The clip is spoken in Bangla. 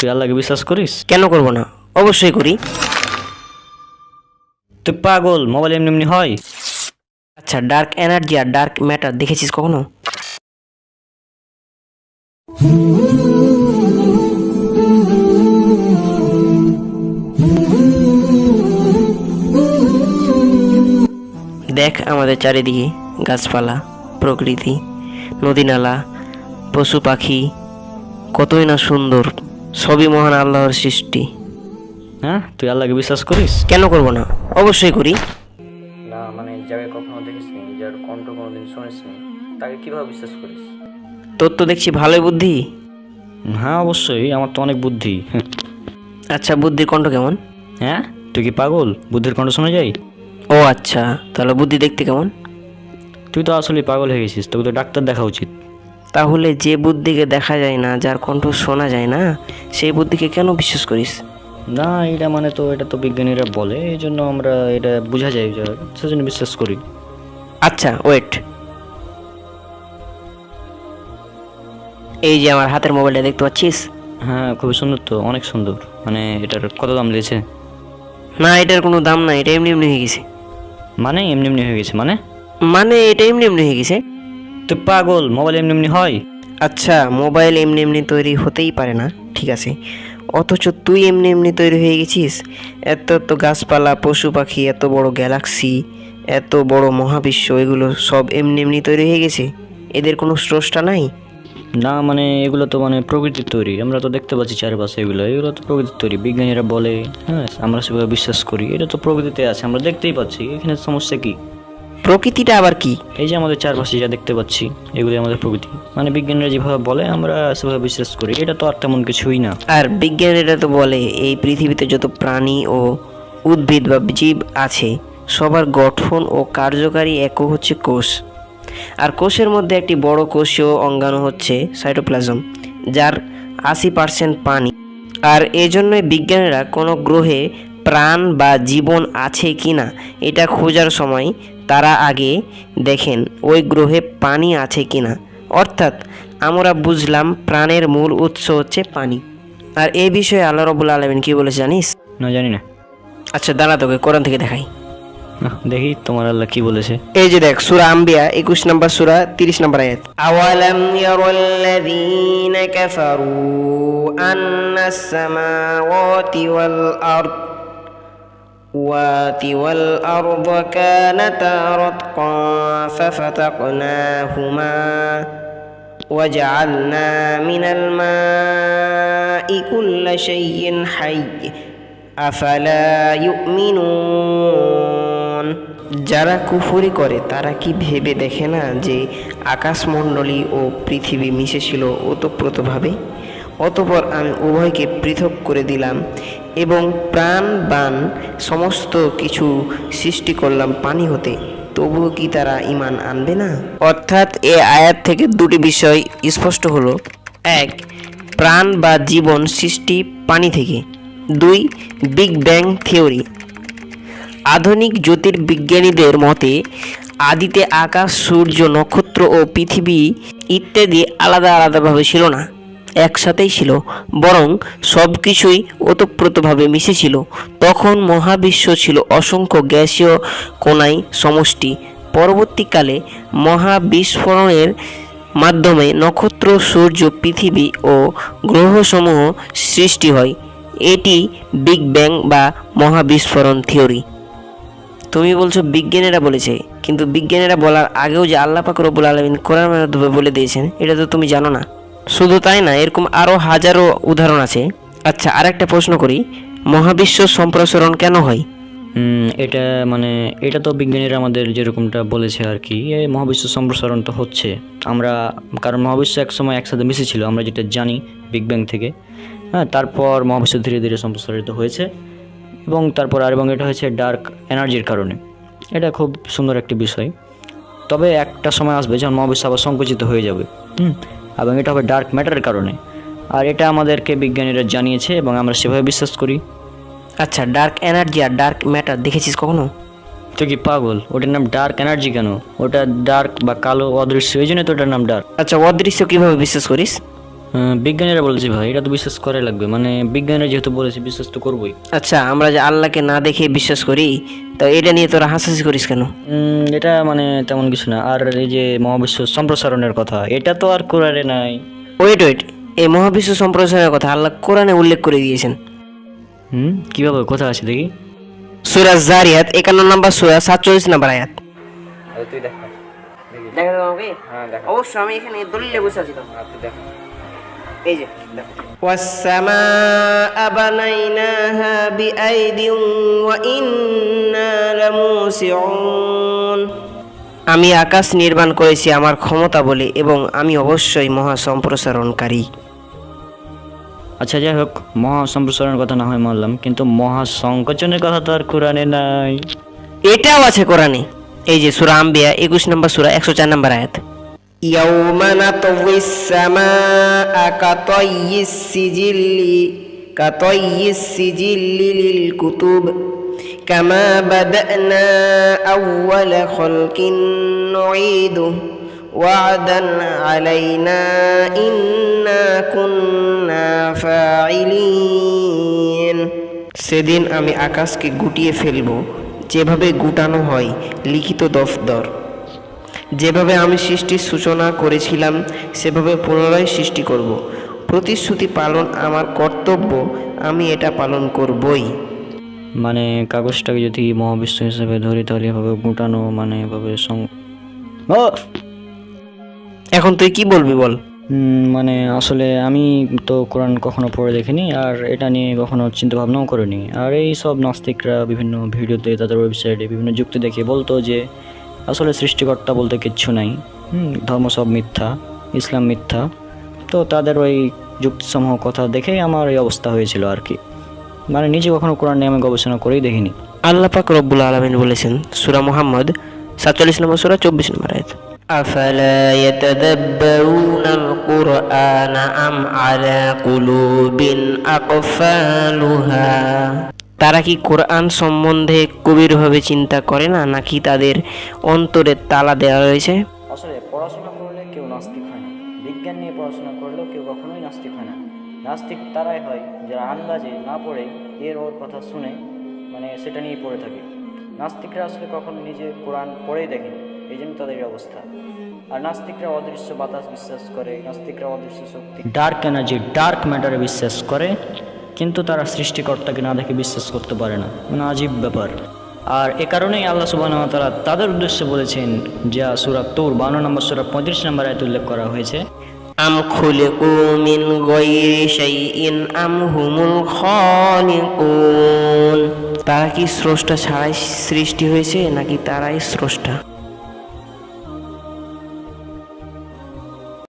তুই আল্লাহকে বিশ্বাস করিস? কেন করব না, অবশ্যই করি। তুই পাগল, মোবাইল এমনি এমনি হয়? আচ্ছা, ডার্ক এনার্জি আর ডার্ক ম্যাটার দেখেছিস কখনো? দেখ আমাদের চারিদিকে গাছপালা, প্রকৃতি, নদী-নালা, পশু পাখি, কতই না সুন্দর। সবই মহান আল্লাহর সৃষ্টি। হ্যাঁ, তুই আল্লাহকে বিশ্বাস করিস? কেন করব না, অবশ্যই করি। না মানে যাকে কখনো দেখিসনি, যার কণ্ঠ কোনোদিন শুনিসনি, তাকে কিভাবে বিশ্বাস করিস? তোর তো দেখছি ভালোই বুদ্ধি। হ্যাঁ অবশ্যই, আমার তো অনেক বুদ্ধি। আচ্ছা, বুদ্ধির কণ্ঠ কেমন? হ্যাঁ, তুই কি পাগল? বুদ্ধির কণ্ঠ শোনা যায়? ও আচ্ছা, তাহলে বুদ্ধি দেখতে কেমন? তুই তো আসলে পাগল হয়ে গেছিস, তোকে তো ডাক্তার দেখা উচিত। তাহলে যে বুদ্ধিকে দেখা যায় না, যার কণ্ঠ শোনা যায় না, সেই বুদ্ধিকে কেন বিশ্বাস করিস? না এটা মানে তো এটা তো বিজ্ঞানীরা বলে, এই জন্য আমরা এটা বোঝা যায় যে সেজন্য বিশ্বাস করি। আচ্ছা ওয়েট, এই যে আমার হাতের মোবাইলটা দেখতে পাচ্ছিস? হ্যাঁ খুবই সুন্দর তো, অনেক সুন্দর। মানে এটার কত দাম লেগেছে? না, এটার কোনো দাম না, এটা এমনি এমনি হয়ে গেছে। মানে এমনি এমনি হয়ে গেছে মানে? মানে এটা এমনি এমনি হয়ে গেছে। তুই পাগল, মোবাইল এমনি এমনি হয়? আচ্ছা, মোবাইল এমনি এমনি তৈরি হতেই পারে না, ঠিক আছে, অথচ তুই এমনি এমনি তৈরি হয়ে গেছিস। এত এত গাছপালা, পশু পাখি, এত বড় গ্যালাক্সি, এত বড় মহাবিশ্ব, এগুলো সব এমনি এমনি তৈরি হয়ে গেছে? এদের কোনো স্রষ্টা নাই? না মানে এগুলো তো মানে প্রকৃতির তৈরি, আমরা তো দেখতে পাচ্ছি চারপাশে, এগুলো এগুলো তো প্রকৃতির তৈরি, বিজ্ঞানীরা বলে। হ্যাঁ আমরা সেভাবে বিশ্বাস করি, এটা তো প্রকৃতিতে আছে, আমরা দেখতেই পাচ্ছি, এখানে সমস্যা কি? প্রকৃতিটা আবার কি? এই যে আমাদের চারপাশে যা দেখতে পাচ্ছি, এগুলি আমাদের প্রকৃতি, মানে বিজ্ঞানীরা যেভাবে বলে আমরা সেভাবে বিশ্বাস করি, এটা তো আর তেমন কিছুই না। আর বিজ্ঞানীরা তো বলে এই পৃথিবীতে যত প্রাণী ও উদ্ভিদ বা জীব আছে, সবার গঠন ও কার্যকারী একক হচ্ছে কোষ। আর কোষের মধ্যে একটি বড় কোষীয় অঙ্গাণু হচ্ছে সাইটোপ্লাজম, যার 80% পানি। আর এজন্যই বিজ্ঞানীরা কোনো গ্রহে প্রাণ বা জীবন আছে কি না এটা খোঁজার সময় তারা আগে দেখেন ওই গ্রহে পানি আছে কি না। অর্থাৎ আমরা বুঝলাম প্রাণের মূল উৎস হচ্ছে পানি। আর এই বিষয়ে আল্লাহ রাব্বুল আলামিন কি বলেছে জানিস? না জানি না। আচ্ছা দাঁড়া, তোকে কোরআন থেকে দেখাই। দেখি তোমার আল্লাহ কি বলেছে। এই যে দেখ, সূরা আম্বিয়া 21 নম্বর সূরা 30 নম্বর আয়াত। আওয়ালাম ইয়ারাল্লাযীনা কাফারু আন্নাস সামাওয়াতি ওয়াল আরদ কানাতা রাতকান ফাফাতাকনাহুমা ওয়াজআলনা মিনাল মাই কুল্লা শাইইন হাইয়্য আফালা ইউমিনুন। যারা কুফরি করে তারা কি ভেবে দেখে না যে আকাশমণ্ডলী ও পৃথিবী মিশেছিল ওতপ্রোতভাবে? অতঃপর আমি উভয়কে পৃথক করে দিলাম এবং প্রাণবান সমস্ত কিছু সৃষ্টি করলাম পানি হতে, তবুও কি তারা ঈমান আনবে না? অর্থাৎ এ আয়াত থেকে দুটি বিষয় স্পষ্ট হলো। এক, প্রাণ বা জীবন সৃষ্টি পানি থেকে। দুই, বিগ ব্যাং থিওরি। আধুনিক জ্যোতির্বিজ্ঞানীদের মতে আদিতে আকাশ, সূর্য, নক্ষত্র ও পৃথিবী ইত্যাদি আলাদা আলাদাভাবে ছিল না, একসাথেই ছিল, বরং সব কিছুই ওতপ্রোতভাবে মিশেছিল। তখন মহাবিশ্ব ছিল অসংখ্য গ্যাসীয় কণায় সমষ্টি। পরবর্তীকালে মহাবিস্ফোরণের মাধ্যমে নক্ষত্র, সূর্য, পৃথিবী ও গ্রহসমূহ সৃষ্টি হয়। এটি বিগ ব্যাং বা মহাবিস্ফোরণ থিওরি। তুমি বলছো বিজ্ঞানীরা বলেছে, কিন্তু বিজ্ঞানীরা বলার আগেও যে আল্লাহ পাক রব্বুল আলামিন কোরআনের মাধ্যমে বলে দিয়েছেন, এটা তো তুমি জানো না। শুধু তাই না, এরকম আরও হাজারো উদাহরণ আছে। আচ্ছা, আরেকটা প্রশ্ন করি, মহাবিশ্ব সম্প্রসারণ কেন হয়? এটা মানে এটা তো বিজ্ঞানীরা আমাদের যেরকমটা বলেছে আর কি, এই মহাবিশ্ব সম্প্রসারণ তো হচ্ছে আমরা, কারণ মহাবিশ্ব একসময় একসাথে মিশেছিল, আমরা যেটা জানি বিগ ব্যাং থেকে। হ্যাঁ, তারপর মহাবিশ্ব ধীরে ধীরে সম্প্রসারিত হয়েছে এবং তারপর এবং এটা হয়েছে ডার্ক এনার্জির কারণে। এটা খুব সুন্দর একটি বিষয়। তবে একটা সময় আসবে যখন মহাবিশ্ব আবার সংকুচিত হয়ে যাবে, এবং এটা হবে ডার্ক ম্যাটারের কারণে। আর এটা আমাদেরকে বিজ্ঞানীরা জানিয়েছে এবং আমরা সেভাবে বিশ্বাস করি। আচ্ছা, ডার্ক এনার্জি আর ডার্ক ম্যাটার দেখেছিস কখনো? তুই কি পাগল? ওটার নাম ডার্ক এনার্জি কেন? ওটা ডার্ক বা কালো অদৃশ্য, এই জন্য তো ওটার নাম ডার্ক। আচ্ছা, অদৃশ্য কিভাবে বিশ্বাস করিস? বিজ্ঞানীরা বলেছে ভাই, এটা তো বিশ্বাস করাই লাগবে, মানে বিজ্ঞানীরা যেহেতু বলেছে বিশ্বাস তো করবোই। আচ্ছা, আমরা যে আল্লাহকে না দেখে বিশ্বাস করি, তো এটা নিয়ে তোরা হাসাহাসি করিস কেন? এটা মানে তেমন কিছু না। আর এই যে মহাবিশ্ব সম্প্রসারণের কথা, এটা তো আর কোরআনে নাই। ওয়েট ওয়েট, এই মহাবিশ্ব সম্প্রসারণের কথা আল্লাহ কোরআনে উল্লেখ করে দিয়েছেন। কিভাবে, কোথায় আছে দেখি? সূরা জারিয়াত 51 নম্বর সূরা 47 নম্বর আয়াত। তুই দেখ। দেখা দাও আমাকে? হ্যাঁ দেখ। অবশ্যই আমি এখানে দলিলে বসে আছি তো। তুই দেখ। এই যে দেখো, ওয়াস-সামাআ বানাইনাহা বিআইদিন ওয়া ইন্না লামুসিউন। আমি আকাশ নির্মাণ করেছি আমার ক্ষমতা বলে, এবং আমি অবশ্যই মহা সম্প্রসারণকারী। আচ্ছা যাই হোক, মহা সম্প্রসারণের কথা না হয় মানলাম, কিন্তু মহা সংকোচনের কথা তো আর কোরআনে নাই। এটাও আছে কোরআনে। এই যে সূরা আম্বিয়া 21 নম্বর সূরা 104 নম্বর আয়াত। ইয়াউমা নাতউইস সামাআ কাতাইয়িস সিজিল্লি লিল কুতুব কামা বাদানা আউওয়ালা খালকিন নুঈদুহু ওয়া'দান আলাইনা ইন্না কুন্না ফাইলিন। সেদিন আমি আকাশকে গুটিয়ে ফেলব, যেভাবে গুটানো হয় লিখিত দফতর। যেভাবে আমি সৃষ্টির সূচনা করেছিলাম সেভাবে পুনরায় সৃষ্টি করব। প্রতিশ্রুতি পালন আমার কর্তব্য, আমি এটা পালন করবই। মানে কাগজটাকে যদি মহাবিশ্ব হিসেবে ধরি তাহলে এভাবে গুটানো, মানে এভাবে এখন তুই কি বলবি বল? মানে আসলে আমি তো কোরআন কখনো পড়ে দেখিনি, আর এটা নিয়ে কখনো চিন্তা ভাবনাও করিনি। আর এই সব নাস্তিকরা বিভিন্ন ভিডিওতে, তাদের ওয়েবসাইটে বিভিন্ন যুক্তি দেখে বলতো যে আসলে সৃষ্টিকর্তা বলতে কিচ্ছু নাই, ধর্ম সব মিথ্যা, ইসলাম মিথ্যা। তো তাদের ওই যুক্তিসমূহ কথা দেখেই আমার এই অবস্থা হয়েছিল আর কি। মানে নিজে কখনো কোরআন নিয়ে আমি গবেষণা করেই দেখিনি। আল্লাহ পাক রব্বুল আলামিন বলেছেন সূরা মুহাম্মদ 47 নম্বর সূরা 24 নম্বর আয়াত, আফালা ইয়াতাদাব্বারুনাল কুরআনা আম আলা কুলুবিন আকফালুহা। তারা কি কোরআন সম্বন্ধে গভীরভাবে চিন্তা করে না, নাকি তাদের অন্তরে তালা দেওয়া রয়েছে? আসলে পড়াশোনা করলে কেউ নাস্তিক হয় না, বিজ্ঞান নিয়ে পড়াশোনা করলেও কেউ কখনোই নাস্তিক হয় না। নাস্তিক তারাই হয় যারা আন্দাজে না পড়ে এর ওর কথা শুনে মানে সেটা নিয়ে পড়ে থাকে। নাস্তিকরা আসলে কখনো নিজে কোরআন পড়েই দেখেনি, এই জন্য তাদের এই অবস্থা। আর নাস্তিকরা অদৃশ্য বাতাস বিশ্বাস করে, নাস্তিকরা অদৃশ্য শক্তি, ডার্ক এনার্জি, ডার্ক ম্যাটারে বিশ্বাস করে, কিন্তু তারা সৃষ্টিকর্তাকে না দেখে বিশ্বাস করতে পারে না। মানে আজীব ব্যাপার। আর এ কারণেই আল্লাহ সুবহানাহু ওয়া তাআলা তাদের উদ্দেশ্যে বলেছেন, যা সূরা তূর 52 নম্বর সূরা 35 নম্বর আয়াতে উল্লেখ করা হয়েছে, আম খুলিকু মিন গায়রি শাইইন আম হুমুল খালিকুন। তারা কি স্রষ্টা ছাড়াই সৃষ্টি হয়েছে, নাকি তারাই স্রষ্টা?